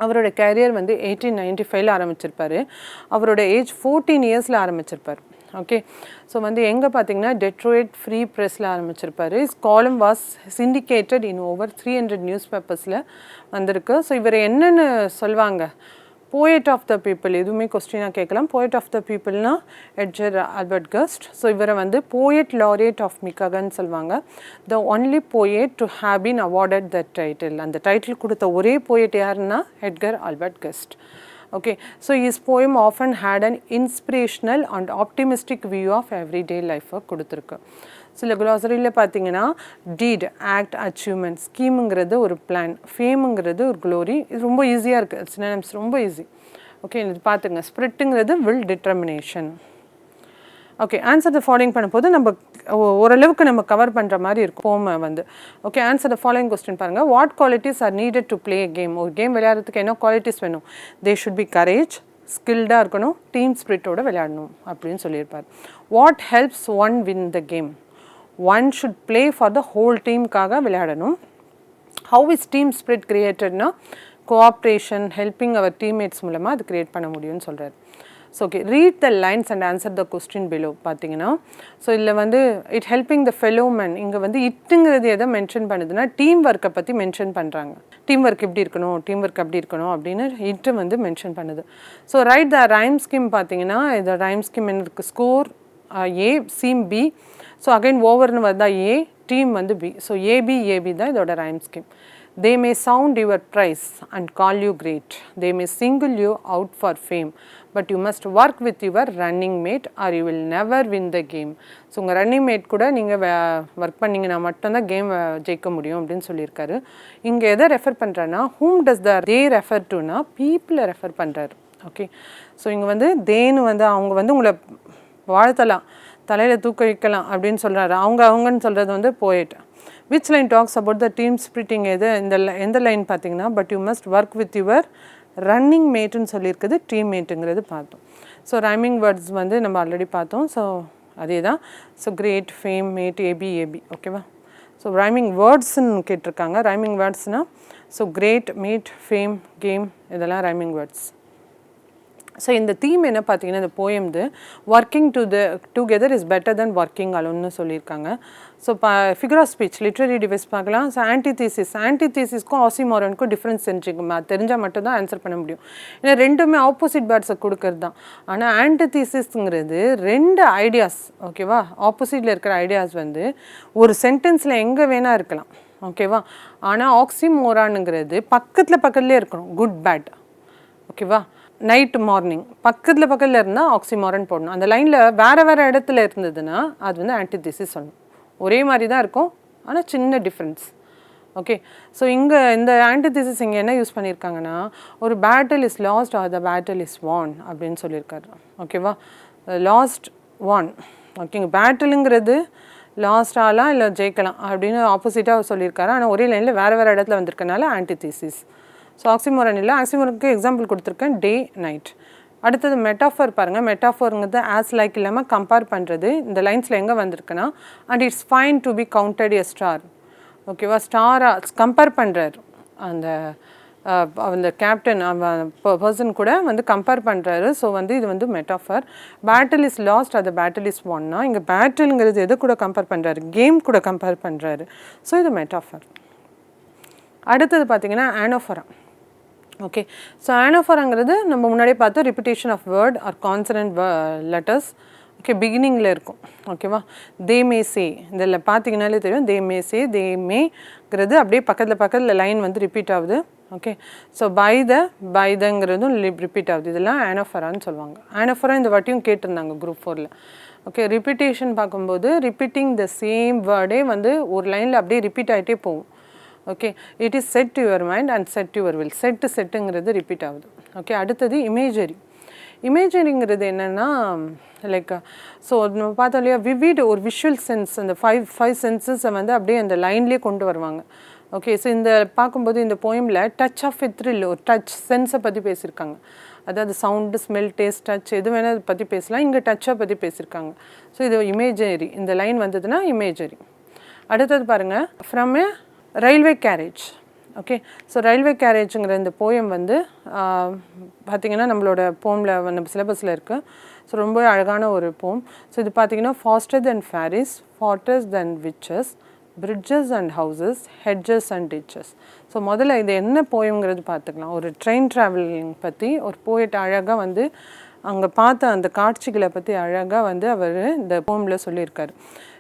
அவரோட கேரியர் வந்து 1895 ஆரம்பிச்சிருப்பார். அவரோட ஏஜ் 14 இயர்ஸில் ஆரம்பிச்சிருப்பார். ஓகே, ஸோ வந்து எங்கே பார்த்தீங்கன்னா டெட்ரோயிட் ஃப்ரீ ப்ரெஸ்ஸில் ஆரம்பிச்சிருப்பார். இஸ் காலம் வாஸ் சிண்டிகேட்டட் இன் ஓவர் 300 நியூஸ் பேப்பர்ஸில் வந்திருக்கு. ஸோ இவர் என்னென்னு சொல்லுவாங்க, போயட் ஆஃப் த பீப்புள், எதுவுமே கொஸ்டினாக கேட்கலாம். போயட் ஆஃப் த பீப்புள்னா எட்கர் ஆல்பர்ட் கெஸ்ட். ஸோ இவரை வந்து போயட் லாரியட் ஆஃப் மிகாகன்னு சொல்லுவாங்க. The only poet to have been awarded the title. அந்த டைட்டில் கொடுத்த ஒரே போயட் யாருன்னா Edgar Albert Guest. Okay, so his poem often had an inspirational and optimistic view of everyday life கொடுத்துருக்கு. சில குளாசரியில் பார்த்தீங்கன்னா டீட், act, achievement, ஸ்கீமுங்கிறது ஒரு பிளான், ஃபேமுங்கிறது ஒரு glory. இது ரொம்ப ஈஸியாக இருக்குது, சினோனிம்ஸ் ரொம்ப ஈஸி. ஓகே, இது பார்த்துங்க. ஸ்பிரிட்டுங்கிறது will, determination. Okay, answer the following பண்ணும்போது நம்ம ஓரளவுக்கு நம்ம கவர் பண்ணுற மாதிரி இருக்கும் போமை வந்து. Okay, answer the following question பாருங்கள். What qualities are needed to play game. ஒரு கேம் விளையாடுறதுக்கு என்ன குவாலிட்டிஸ் வேணும்? தே ஷுட் பி கரேஜ், ஸ்கில்டாக இருக்கணும், டீம் ஸ்பிரிட்டோட விளையாடணும் அப்படின்னு சொல்லியிருப்பார். What helps one win the game? One should play for the whole டீமுக்காக விளையாடணும். ஹவு இஸ் டீம் ஸ்பிரிட் கிரியேட்டட்னா கோஆப்ரேஷன், ஹெல்பிங் அவர் டீம்மேட்ஸ் மூலமாக அது கிரியேட் பண்ண முடியும்னு சொல்கிறார். So okay, read the lines and answer the question below பார்த்தீங்கன்னா. So இதில் வந்து இட் ஹெல்பிங் த ஃபெலோமன், இங்கே வந்து இட்டுங்கிறது எதை மென்ஷன் பண்ணுதுன்னா டீம் ஒர்க்கை பற்றி மென்ஷன் பண்ணுறாங்க. டீம் ஒர்க் இப்படி இருக்கணும், டீம் ஒர்க் அப்படி இருக்கணும் அப்படின்னு இட்டு வந்து மென்ஷன் பண்ணுது. ஸோ ரைட் த ரைம் ஸ்கீம் பார்த்தீங்கன்னா இது ரைம் ஸ்கீம் என்ன இருக்குது? ஸ்கோர் ஏ, சீம் பி. ஸோ அகைன் ஓவர்னு வருதா ஏ, டீம் வந்து பி. ஸோ ஏபி தான் இதோட rhyme scheme. They may sound your price and call you great. They may single you out for fame. But you must work with your running mate or you will never win the game. So உங்கள் running mat கூட நீங்கள் work பண்ணிங்கன்னா மட்டும்தான் game ஜெயிக்க முடியும் அப்படின்னு சொல்லியிருக்காரு. இங்கே எதை ரெஃபர் பண்ணுறேன்னா whom does the they refer toனா பீப்புளை ரெஃபர் பண்ணுறாரு. ஓகே, ஸோ இங்கே வந்து தேன்னு வந்து அவங்க வந்து உங்களை வாழ்த்தலாம், தலையில் தூக்க வைக்கலாம் அப்படின்னு சொல்கிறாரு. அவங்கன்னு சொல்கிறது வந்து போயிட்டு which line talks about the team splitting எது எந்த லைன் பார்த்தீங்கன்னா but you must work with your running mateன்னு சொல்லியிருக்குது, டீம் மேட்டுங்கிறது பார்த்தோம். ஸோ ரைமிங் வேர்ட்ஸ் வந்து நம்ம ஆல்ரெடி பார்த்தோம். ஸோ அதே தான். So great, fame, made, A B ஓகேவா. ஸோ ரைமிங் வேர்ட்ஸ்ன்னு கேட்டிருக்காங்க. ரைமிங் வேர்ட்ஸ்னால் so great, made, fame, game இதெல்லாம் ரைமிங் வேர்ட்ஸ். ஸோ இந்த தீம் என்ன பார்த்தீங்கன்னா இந்த போயம்து working together is better than working அலோன்னு சொல்லியிருக்காங்க. So figure of speech literary device பார்க்கலாம். ஸோ ஆன்டிதீசிஸ்க்கும் ஆக்சிமோரனுக்கும் டிஃப்ரென்ஸ் தெரிஞ்சால் மட்டும்தான் ஆன்சர் பண்ண முடியும். ஏன்னா ரெண்டுமே ஆப்போசிட் வேர்ட்ஸை கொடுக்கறது தான். ஆனால் ஆன்டிதீசிஸ்ங்கிறது ரெண்டு ஐடியாஸ், ஓகேவா, ஆப்போசிட்டில் இருக்கிற ஐடியாஸ் வந்து ஒரு சென்டென்ஸில் எங்கே வேணால் இருக்கலாம், ஓகேவா. ஆனால் ஆக்சிமோரானுங்கிறது பக்கத்துலேயே இருக்கணும், குட் பேட், ஓகேவா. நைட் மார்னிங் பக்கத்தில் இருந்தால் ஆக்சிமோரன் போடணும். அந்த லைனில் வேறு இடத்துல இருந்ததுன்னா அது வந்து ஆன்டிதீசிஸ் சொல்லணும். ஒரே மாதிரி தான் இருக்கும், ஆனால் சின்ன டிஃப்ரென்ஸ். ஓகே, ஸோ இங்கே இந்த ஆன்டிதீசிஸ் இங்கே என்ன யூஸ் பண்ணியிருக்காங்கன்னா ஒரு battle is lost or the battle is won அப்படின்னு சொல்லியிருக்காரு. ஓகேவா, லாஸ்ட் வான். ஓகேங்க, பேட்டிலுங்கிறது லாஸ்ட் ஆகலாம் இல்லை ஜெயிக்கலாம் அப்படின்னு ஆப்போசிட்டாக சொல்லியிருக்காரு. ஆனால் ஒரே லைனில் வேறு இடத்துல வந்திருக்கனால ஆன்டிதீசிஸ். ஸோ ஆக்சிமோரன் இல்லை, ஆக்சிமோரனுக்கு எக்ஸாம்பிள் கொடுத்துருக்கேன், டே நைட். அடுத்தது மெட்டாஃபர் பாருங்கள். மெட்டாஃபருங்கிறது ஆஸ் லைக் இல்லாமல் கம்பேர் பண்ணுறது. இந்த லைன்ஸில் எங்கே வந்திருக்குன்னா and it's fine to be counted a star, ஓகேவா. ஸ்டாராக கம்பேர் பண்ணுறாரு, அந்த கேப்டன் பர்சன் கூட வந்து கம்பேர் பண்ணுறாரு. ஸோ வந்து இது வந்து மெட்டாஃபர். பேட்டில் இஸ் லாஸ்ட் அது பேட்டில் இஸ் ஒன்னா. இங்கே பேட்டிலுங்கிறது எது கூட கம்பேர் பண்ணுறாரு, கேம் கூட கம்பேர் பண்ணுறாரு. ஸோ இது மெட்டாஃபர். அடுத்தது பார்த்தீங்கன்னா ஆனோஃபரா. ஓகே, ஸோ ஆனோஃபராங்கிறது நம்ம முன்னாடியே பார்த்தோம், repetition of word or consonant letters. Okay, பிகினிங்கில் இருக்கும், ஓகேவா. தே மே சே இதில் பார்த்தீங்கன்னாலே தெரியும், தே மே சே, தே மேங்கிறது அப்படியே பக்கத்தில் லைன் வந்து ரிப்பீட் ஆகுது. ஓகே, ஸோ பை தங்கிறதும் ரிப்பீட் ஆகுது. இதெல்லாம் ஆனோஃபரான்னு சொல்லுவாங்க. ஆனோஃபரா இந்த வாட்டியும் கேட்டிருந்தாங்க குரூப் 4ல். ஓகே, ரிப்பீட்டேஷன் பார்க்கும்போது ரிப்பீட்டிங் த சேம் வேர்டே வந்து ஒரு லைனில் அப்படியே ரிப்பீட் ஆகிட்டே போகும். Okay, it is set to your mind and set to your will. செட்டுங்கிறது ரிப்பீட் ஆகுது. ஓகே, அடுத்தது இமேஜரி. இமேஜரிங்கிறது என்னென்னா லைக் ஸோ நம்ம பார்த்தோம் இல்லையா, விவிட் ஒரு விஷுவல் சென்ஸ், அந்த ஃபைவ் சென்சஸை வந்து அப்படியே அந்த லைன்லேயே கொண்டு வருவாங்க. ஓகே, ஸோ இந்த பார்க்கும்போது இந்த போயமில் டச் ஆஃப் வித் த்ரில் ஒரு டச் சென்ஸை பற்றி பேசியிருக்காங்க. அதாவது சவுண்டு, ஸ்மெல், டேஸ்ட், டச் எது வேணால் அதை பற்றி பேசலாம். இங்கே டச்சை பற்றி பேசியிருக்காங்க. ஸோ இது இமேஜரி. இந்த லைன் வந்ததுன்னா இமேஜரி. அடுத்தது பாருங்கள், from a railway carriage. Okay, so railway கேரேஜுங்கிற இந்த போயம் வந்து பார்த்திங்கன்னா நம்மளோட போமில் நம்ம சிலபஸில் இருக்குது. ஸோ ரொம்ப அழகான ஒரு போம். ஸோ இது பார்த்திங்கன்னா faster than fairies, faster than witches, bridges and houses, hedges and ditches. So முதல்ல இது என்ன போயம்ங்கிறது பார்த்துக்கலாம். ஒரு ட்ரெயின் ட்ராவலிங் பற்றி ஒரு போயிட்டு அழகாக வந்து அங்கே பார்த்த அந்த காட்சிகளை பற்றி அழகாக வந்து அவர் இந்த போமில் சொல்லியிருக்காரு.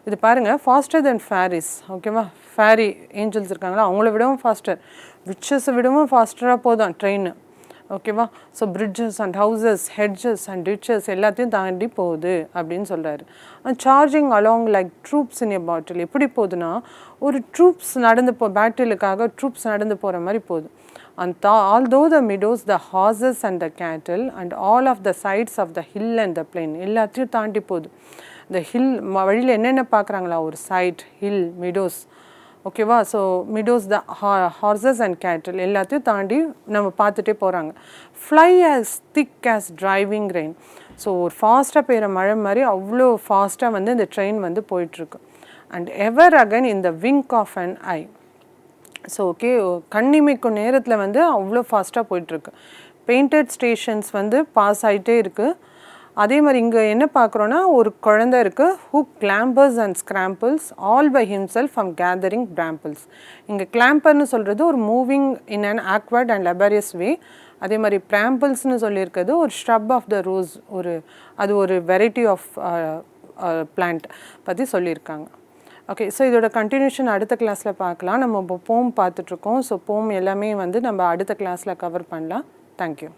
இது பாருங்கள், ஃபாஸ்டர் தென் ஃபேரிஸ், ஓகேவா. ஃபேரி ஏஞ்சல்ஸ் இருக்காங்களா, அவங்கள விடவும் ஃபாஸ்டர், விச்சஸை விடவும் ஃபாஸ்டராக போதும் ட்ரெயின், ஓகேவா. So bridges and houses, hedges and ditches எல்லாத்தையும் தாண்டி போகுது அப்படின்னு சொல்கிறாரு. Charging along like troops in a battle. எப்படி போகுதுன்னா ஒரு ட்ரூப்ஸ் பேட்டிலுக்காக ட்ரூப்ஸ் நடந்து போகிற மாதிரி போகுது. And although the meadows, the horses and the cattle and all of the sides of the hill and the plain எல்லாத்தையும் தாண்டி போகுது. இந்த ஹில் வழியில் என்னென்ன பார்க்குறாங்களா, ஒரு சைட், ஹில், மிடோஸ், ஓகேவா. So meadows, the horses and கேட்டில் எல்லாத்தையும் தாண்டி நம்ம பார்த்துட்டே போகிறாங்க. ஃப்ளை ஆஸ் திக் ஆஸ் டிரைவிங் ரெயின். ஸோ ஒரு ஃபாஸ்ட்டாக பெய்கிற மழை மாதிரி அவ்வளோ ஃபாஸ்ட்டாக வந்து இந்த ட்ரெயின் வந்து போயிட்டுருக்கு. And ever again in the wink of an eye. So okay, கண்ணிமைக்கும் நேரத்தில் வந்து அவ்வளோ ஃபாஸ்ட்டாக போயிட்டுருக்கு. பெயிண்டட் ஸ்டேஷன்ஸ் வந்து பாஸ் ஆகிட்டே இருக்குது. அதே மாதிரி இங்கே என்ன பார்க்குறோன்னா ஒரு குழந்தை இருக்குது, who clambers and scrambles all by himself from gathering brambles. இங்கே கிளாம்பர்னு சொல்கிறது ஒரு moving in an awkward and laborious way. அதே மாதிரி பிராம்பிள்ஸ்னு சொல்லியிருக்கிறது ஒரு ஷ்ரப் ஆஃப் த ரோஸ், அது ஒரு வெரைட்டி ஆஃப் பிளான்ட் பற்றி சொல்லியிருக்காங்க. ஓகே, ஸோ இதோட கண்டினியூஷன் அடுத்த கிளாஸில் பார்க்கலாம். நம்ம இப்போ போம் பார்த்துட்ருக்கோம். ஸோ போம் எல்லாமே வந்து நம்ம அடுத்த கிளாஸில் கவர் பண்ணலாம். தேங்க்யூ.